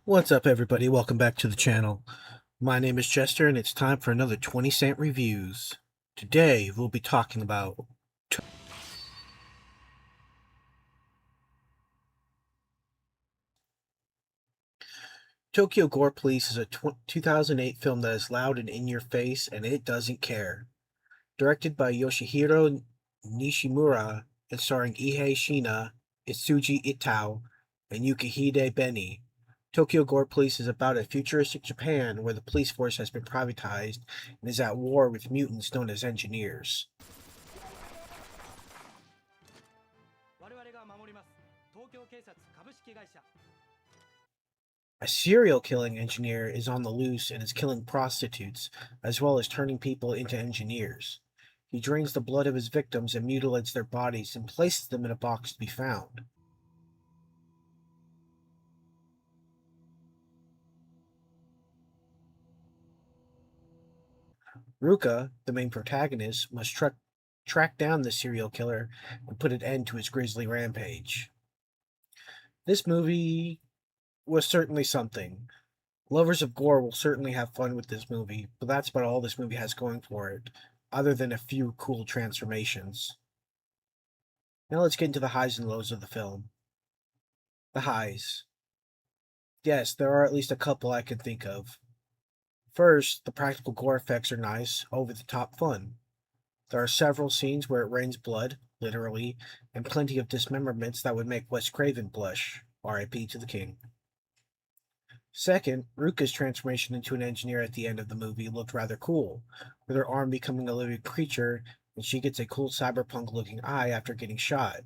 What's up, everybody? Welcome back to the channel. My name is Chester, and it's time for another 20-cent reviews. Today, we'll be talking about Tokyo Gore Police is a 2008 film that is loud and in your face, and it doesn't care. Directed by Yoshihiro Nishimura and starring Ihei Shina, Itsuji Itao, and Yukihide Beni, Tokyo Gore Police is about a futuristic Japan where the police force has been privatized and is at war with mutants known as engineers. A serial killing engineer is on the loose and is killing prostitutes, as well as turning people into engineers. He drains the blood of his victims and mutilates their bodies and places them in a box to be found. Ruka, the main protagonist, must track down the serial killer and put an end to his grisly rampage. This movie was certainly something. Lovers of gore will certainly have fun with this movie, but that's about all this movie has going for it, other than a few cool transformations. Now let's get into the highs and lows of the film. The highs. Yes, there are at least a couple I can think of. First, the practical gore effects are nice, over-the-top fun. There are several scenes where it rains blood, literally, and plenty of dismemberments that would make Wes Craven blush. R.I.P. to the king. Second, Ruka's transformation into an engineer at the end of the movie looked rather cool, with her arm becoming a living creature, and she gets a cool cyberpunk-looking eye after getting shot.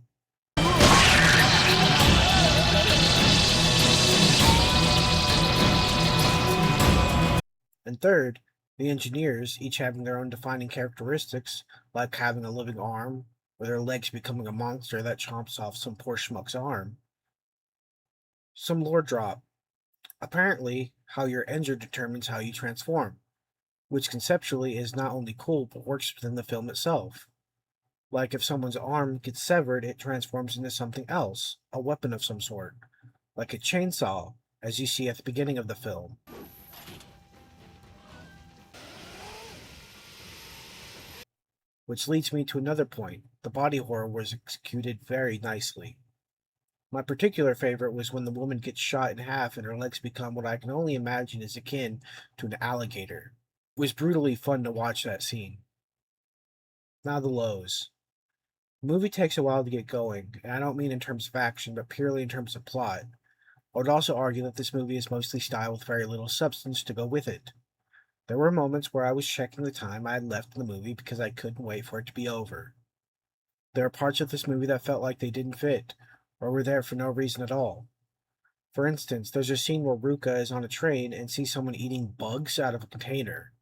And third, the engineers, each having their own defining characteristics, like having a living arm, or their legs becoming a monster that chomps off some poor schmuck's arm. Some lore drop. Apparently, how you're injured determines how you transform, which conceptually is not only cool but works within the film itself. Like if someone's arm gets severed, it transforms into something else, a weapon of some sort, like a chainsaw, as you see at the beginning of the film. Which leads me to another point. The body horror was executed very nicely. My particular favorite was when the woman gets shot in half and her legs become what I can only imagine is akin to an alligator. It was brutally fun to watch that scene. Now the lows. The movie takes a while to get going, and I don't mean in terms of action, but purely in terms of plot. I would also argue that this movie is mostly style with very little substance to go with it. There were moments where I was checking the time I had left in the movie because I couldn't wait for it to be over. There are parts of this movie that felt like they didn't fit, or were there for no reason at all. For instance, there's a scene where Ruka is on a train and sees someone eating bugs out of a container.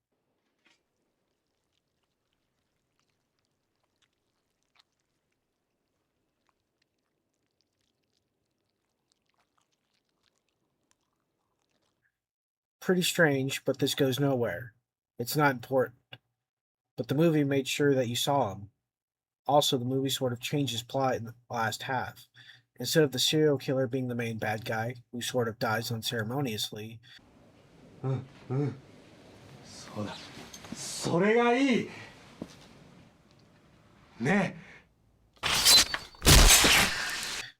Pretty strange, but this goes nowhere. It's not important. But the movie made sure that you saw him. Also, the movie sort of changes plot in the last half. Instead of the serial killer being the main bad guy, who sort of dies unceremoniously, うんうんそうだそれがいいね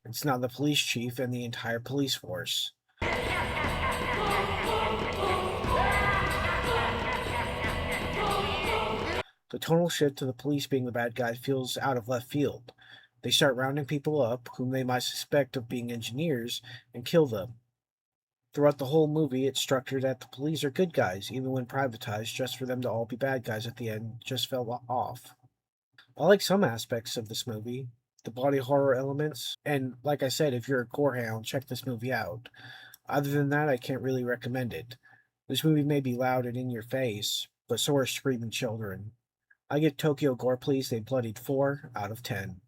it's now the police chief and the entire police force. The tonal shift to the police being the bad guy feels out of left field. They start rounding people up, whom they might suspect of being engineers, and kill them. Throughout the whole movie, it's structured that the police are good guys, even when privatized, just for them to all be bad guys at the end just fell off. I like some aspects of this movie, the body horror elements, and like I said, if you're a gorehound, check this movie out. Other than that, I can't really recommend it. This movie may be loud and in your face, but so are screaming children. I give Tokyo Gore Police a bloodied 4 out of 10.